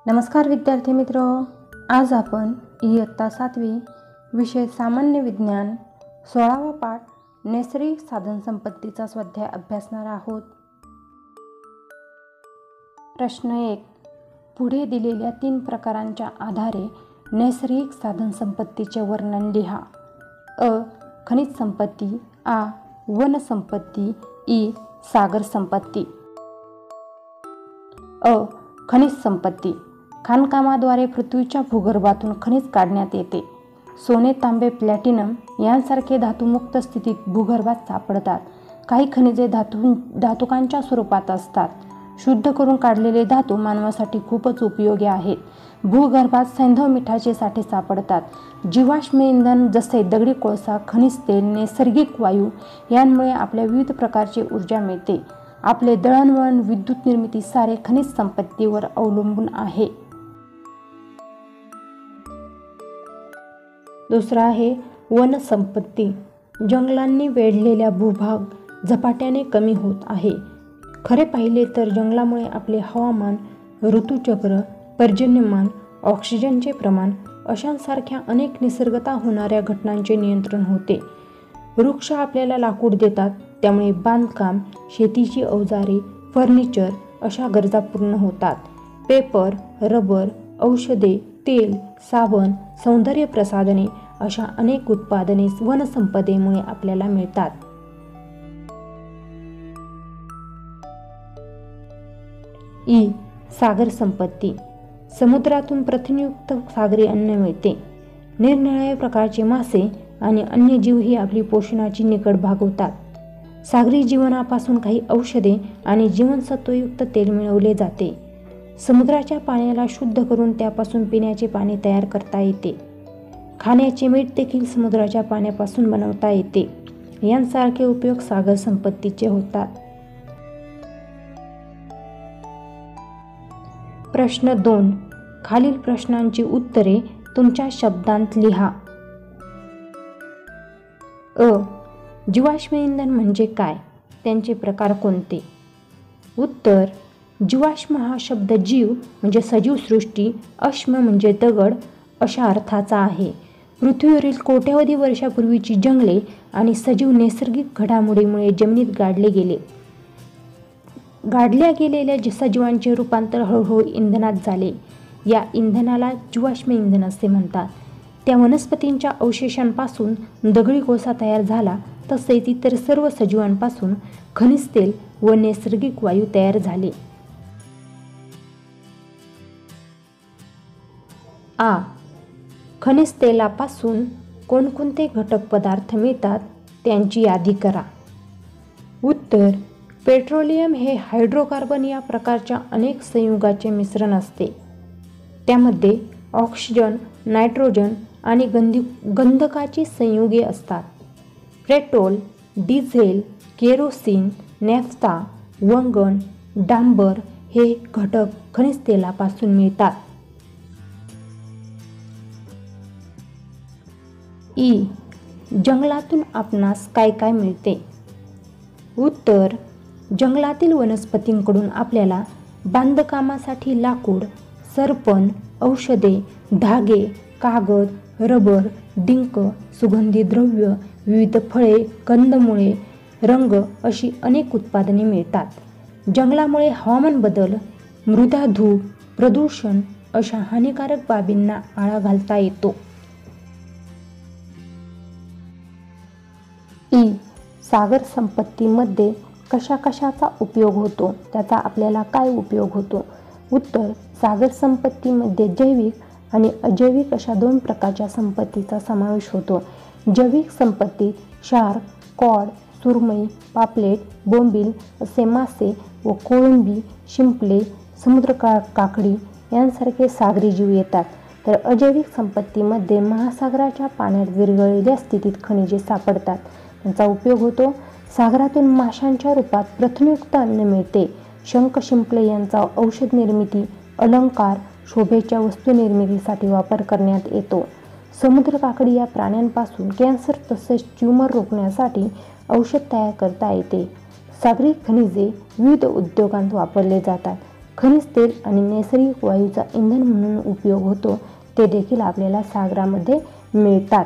नमस्कार विद्यार्थी मित्र, आज आपण इयत्ता 7वी विषय सामान्य विज्ञान 16वा पाठ नैसर्गिक साधनसंपत्तीचा स्वाध्याय अभ्यासणार आहोत. प्रश्न 1. पुढे दिलेल्या 3 प्रकारांच्या आधारे नैसर्गिक साधनसंपत्तीचे वर्णन लिहा. अ. खनिज संपत्ती, आ. वनसंपत्ती, इ. सागर संपत्ती. अ. खनिज संपत्ती. खाणकामाद्वारे पृथ्वीच्या भूगर्भातून खनिज काढण्यात येते. सोने, तांबे, प्लॅटिनम यांसारखे धातू मुक्त स्थितीत भूगर्भात सापडतात. काही खनिजे धातुकांच्या स्वरूपात असतात. शुद्ध करून काढलेले धातू मानवासाठी खूपच उपयोगी आहेत. भूगर्भात सैंधव मिठाचे साठे सापडतात. जीवाश्म इंधन जसे दगडी कोळसा, खनिज तेल, नैसर्गिक वायू यांमुळे आपल्या विविध प्रकारची ऊर्जा मिळते. आपले दळणवळण, विद्युत निर्मिती सारे खनिज संपत्तीवर अवलंबून आहे. दुसरा आहे वनसंपत्ती. जंगलांनी वेढलेला भूभाग झपाट्याने कमी होत आहे. खरे पाहिले तर जंगलामुळे आपले हवामान, ऋतुचक्र, पर्जन्यमान, ऑक्सिजनचे प्रमाण अशांसारख्या अनेक निसर्गतः होणाऱ्या घटनांचे नियंत्रण होते. वृक्ष आपल्याला लाकूड देतात, त्यामुळे बांधकाम, शेतीची अवजारे, फर्निचर अशा गरजा पूर्ण होतात. पेपर, रबर, औषधे, तेल, साबण, सौंदर्य प्रसाधने अशा अनेक उत्पादने वनसंपदेमुळे आपल्याला मिळतात. इ. सागर संपत्ती. समुद्रातून प्रथिनयुक्त सागरी अन्न मिळते. निरनिराळ्या प्रकारचे मासे आणि अन्य जीवही आपली पोषणाची निकड भागवतात. सागरी जीवनापासून काही औषधे आणि जीवनसत्वयुक्त तेल मिळवले जाते. समुद्राच्या पाण्याला शुद्ध करून त्यापासून पिण्याचे पाणी तयार करता येते. खाण्याचे मीठ देखील समुद्राच्या पाण्यापासून बनवता येते. यांसारखे उपयोग सागर संपत्तीचे होतात. प्रश्न 2. खालील प्रश्नांची उत्तरे तुमच्या शब्दांत लिहा. अ. जीवाश्म इंधन म्हणजे काय? त्यांचे प्रकार कोणते? उत्तर. जीवाश्म हा शब्द जीव म्हणजे सजीव सृष्टी, अश्म म्हणजे दगड अशा अर्थाचा आहे. पृथ्वीवरील कोट्यावधी वर्षापूर्वीची जंगले आणि सजीव नैसर्गिक घडामोडीमुळे जमिनीत गाडल्या गेलेल्या सजीवांचे रूपांतर हळूहळू इंधनात झाले. या इंधनाला जीवाश्म इंधन असे म्हणतात. त्या वनस्पतींच्या अवशेषांपासून दगडी कोळसा तयार झाला, तसेच इतर सर्व सजीवांपासून खनिज तेल व नैसर्गिक वायू तयार झाले. आ. खनिज तेलापासून कोणकोणते घटक पदार्थ मिळतात त्यांची यादी करा. उत्तर. पेट्रोलियम हे हायड्रोकार्बन या प्रकारच्या अनेक संयुगाचे मिश्रण असते. त्यामध्ये ऑक्सिजन, नायट्रोजन आणि गंधकाची संयुगे असतात. पेट्रोल, डिझेल, केरोसिन, नॅफ्था, वंगण, डांबर हे घटक खनिज तेलापासून मिळतात. इ. जंगलातून आपणास काय काय मिळते? उत्तर. जंगलातील वनस्पतींकडून आपल्याला बांधकामासाठी लाकूड, सरपण, औषधे, धागे, कागद, रबर, डिंक, सुगंधी द्रव्य, विविध फळे, कंदमुळे, रंग अशी अनेक उत्पादने मिळतात. जंगलामुळे हवामान बदल, मृदा धूप, प्रदूषण अशा हानिकारक बाबींना आळा घालता येतो. इ. सागर संपत्तीमध्ये कशाकशाचा उपयोग होतो? त्याचा आपल्याला काय उपयोग होतो? उत्तर. सागर संपत्तीमध्ये जैविक आणि अजैविक अशा 2 प्रकारच्या संपत्तीचा समावेश होतो. जैविक संपत्तीत शार्क, कॉड, सुरमई, पापलेट, बोंबील असे मासे व कोळंबी, शिंपले, समुद्र काकडी यांसारखे सागरी जीव येतात. तर अजैविक संपत्तीमध्ये महासागराच्या पाण्यात विरघळलेल्या स्थितीत खनिजे सापडतात. त्यांचा उपयोग होतो. सागरातून माशांच्या रूपात प्रथिनयुक्त अन्न मिळते. शंख, शिंपले यांचा औषध निर्मिती, अलंकार, शोभेच्या वस्तू निर्मितीसाठी वापर करण्यात येतो. समुद्र काकडी या प्राण्यांपासून कॅन्सर तसेच ट्यूमर रोखण्यासाठी औषध तयार करता येते. सागरी खनिजे विविध उद्योगांत वापरले जातात. खनिज तेल आणि नैसर्गिक वायूचा इंधन म्हणून उपयोग होतो ते देखील आपल्याला सागरामध्ये मिळतात.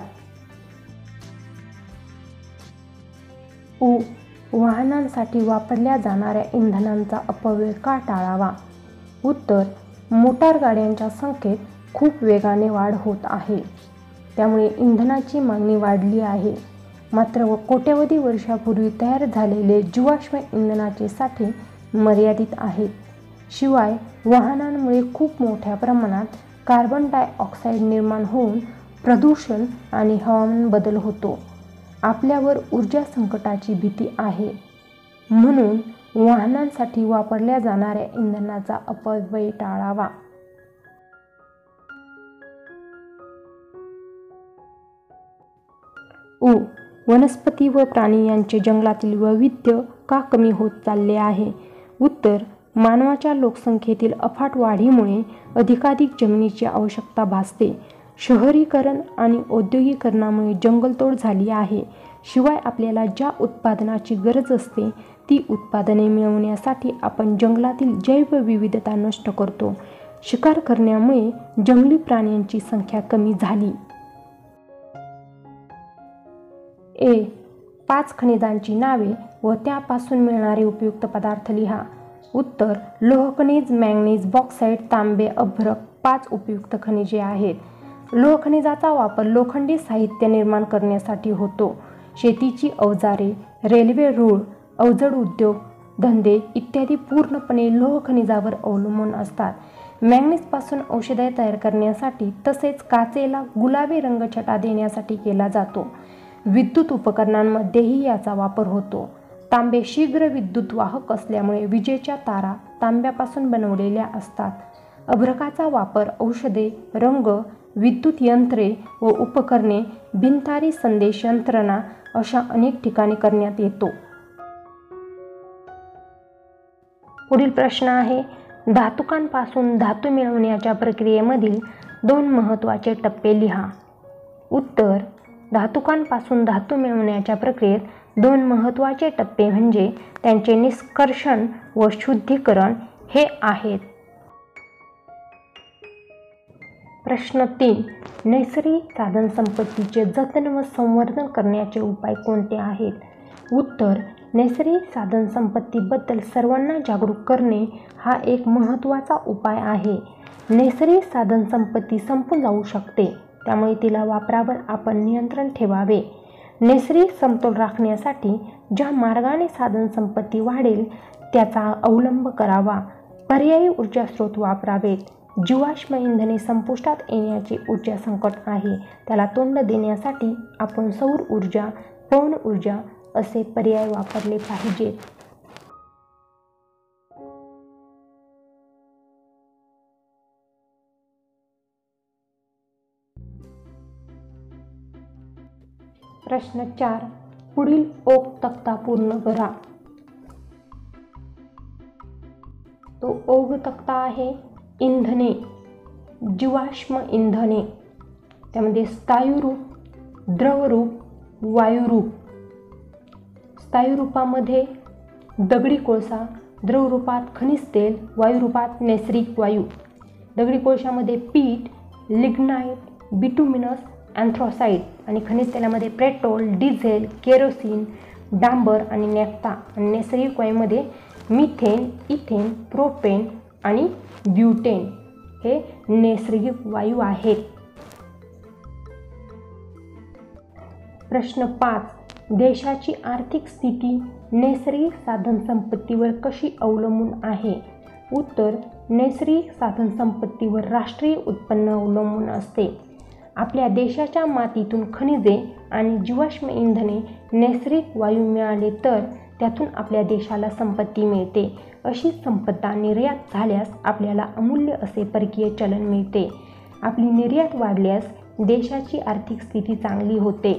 वाहनांसाठी वापरल्या जाणाऱ्या इंधनांचा अपव्यय का टाळावा? उत्तर, मोटार गाड्यांच्या संख्येत खूप वेगाने वाढ होत आहे. त्यामुळे इंधनाची मागणी वाढली आहे. मात्र कोट्यवधी वर्षापूर्वी तयार झालेले जीवाश्म इंधनाचे साठे मर्यादित आहेत. शिवाय वाहनांमुळे खूप मोठ्या प्रमाणात कार्बन डायऑक्साईड निर्माण होऊन प्रदूषण आणि हवामान बदल होतो. आपल्यावर ऊर्जा संकटाची भीती आहे. म्हणून वाहनांसाठी वापरल्या जाणाऱ्या इंधनाचा अपव्यय टाळावा. वनस्पती व प्राणी यांचे जंगलातील वैविध्य का कमी होत चालले आहे? उत्तर, मानवाच्या लोकसंख्येतील अफाट वाढीमुळे अधिकाधिक जमिनीची आवश्यकता भासते. शहरीकरण आणि औद्योगिकरणामुळे जंगलतोड झाली आहे. शिवाय आपल्याला ज्या उत्पादनाची गरज असते ती उत्पादने मिळवण्यासाठी आपण जंगलातील जैवविविधता नष्ट करतो. शिकार करण्यामुळे जंगली प्राण्यांची संख्या कमी झाली. 5 खनिजांची नावे व त्यापासून मिळणारे उपयुक्त पदार्थ लिहा. उत्तर, लोह खनिज, मॅंगनीज, बॉक्साईट, तांबे, अभ्रक 5 उपयुक्त खनिजे आहेत. लोह खनिजाचा वापर लोखंडी साहित्य निर्माण करण्यासाठी होतो. शेतीची अवजारे, रेल्वे रूळ, अवजड उद्योग धंदे इत्यादी पूर्णपणे लोह खनिजावर अवलंबून असतात. मॅंगनीजपासून औषधे तयार करण्यासाठी तसेच काचेला गुलाबी रंगछटा देण्यासाठी केला जातो. विद्युत उपकरणांमध्येही याचा वापर होतो. तांबे शीघ्र विद्युत वाहक असल्यामुळे विजेच्या तारा तांब्यापासून बनवलेल्या असतात. अभ्रकाचा वापर औषधे, रंग, विद्युत यंत्रे व उपकरणे, बिनतारी संदेश यंत्रणा अशा अनेक ठिकाणी करण्यात येतो. पुढील प्रश्न आहे, धातुकांपासून धातू मिळवण्याच्या प्रक्रियेमधील 2 महत्त्वाचे टप्पे लिहा. उत्तर, धातुकांपासून धातू मिळवण्याच्या प्रक्रियेत 2 महत्त्वाचे टप्पे म्हणजे त्यांचे निष्कर्षण व शुद्धीकरण हे आहेत. प्रश्न 3, नैसर्गिक साधनसंपत्तीचे जतन व संवर्धन करण्याचे उपाय कोणते आहेत? उत्तर, नैसर्गिक साधनसंपत्तीबद्दल सर्वांना जागरूक करणे हा एक महत्त्वाचा उपाय आहे. नैसर्गिक साधनसंपत्ती संपून जाऊ शकते, त्यामुळे तिला वापरावर आपण नियंत्रण ठेवावे. नैसर्गिक समतोल राखण्यासाठी ज्या मार्गाने साधनसंपत्ती वाढेल त्याचा अवलंब करावा. पर्यायी ऊर्जा स्रोत वापरावेत. जीवाश्म इंधने संपुष्टात येण्याचे ऊर्जा संकट आहे, त्याला तोंड देण्यासाठी आपण सौर ऊर्जा, पवन ऊर्जा असे पर्याय वापरले पाहिजेत. प्रश्न 4, पुढील ओक तक्ता पूर्ण करा. तो ओघ तक्ता आहे इंधने, जीवाश्म इंधने. त्यामध्ये स्थायू रूप, द्रवरूप, वायुरूप. स्थायू रूपामध्ये दगडी कोळसा, द्रवरूपात खनिज तेल, वायुरूपात नैसर्गिक वायू. दगडी कोळशामध्ये पीठ, लिग्नाइट, बिटुमिनस, अँथ्रासाइट आणि खनिज तेलामध्ये पेट्रोल, डिझेल, केरोसिन, डांबर आणि नॅफ्था. आणि नैसर्गिक वायूमध्ये मिथेन, इथेन, प्रोपेन आणि ब्युटेन हे नैसर्गिक वायू आहेत. प्रश्न 5, देशाची आर्थिक स्थिती नैसर्गिक साधनसंपत्तीवर कशी अवलंबून आहे? उत्तर, नैसर्गिक साधनसंपत्तीवर राष्ट्रीय उत्पन्न अवलंबून असते. आपल्या देशाच्या मातीतून खनिजे आणि जीवाश्म इंधने, नैसर्गिक वायू मिळाले तर त्यातून आपल्या देशाला संपत्ती मिळते. अशी संपदा निर्यात झाल्यास आपल्याला अमूल्य असे परकीय चलन मिळते. आपली निर्यात वाढल्यास देशाची आर्थिक स्थिती चांगली होते.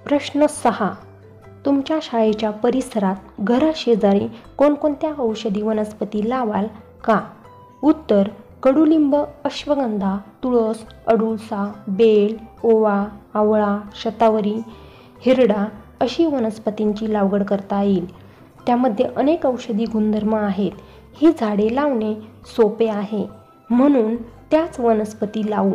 प्रश्न 6, तुमच्या शाळेच्या परिसरात घराशेजारी कोणकोणत्या औषधी वनस्पती लावाल का? उत्तर, कडुलिंब, अश्वगंधा, तुळस, अडुळसा, बेल, ओवा, आवळा, शतावरी, हिरडा अशी वनस्पतींची लागवड करता येईल. त्यामध्ये अनेक औषधी गुणधर्म आहेत. ही झाडे लावणे सोपे आहे, म्हणून त्याच वनस्पती लावू.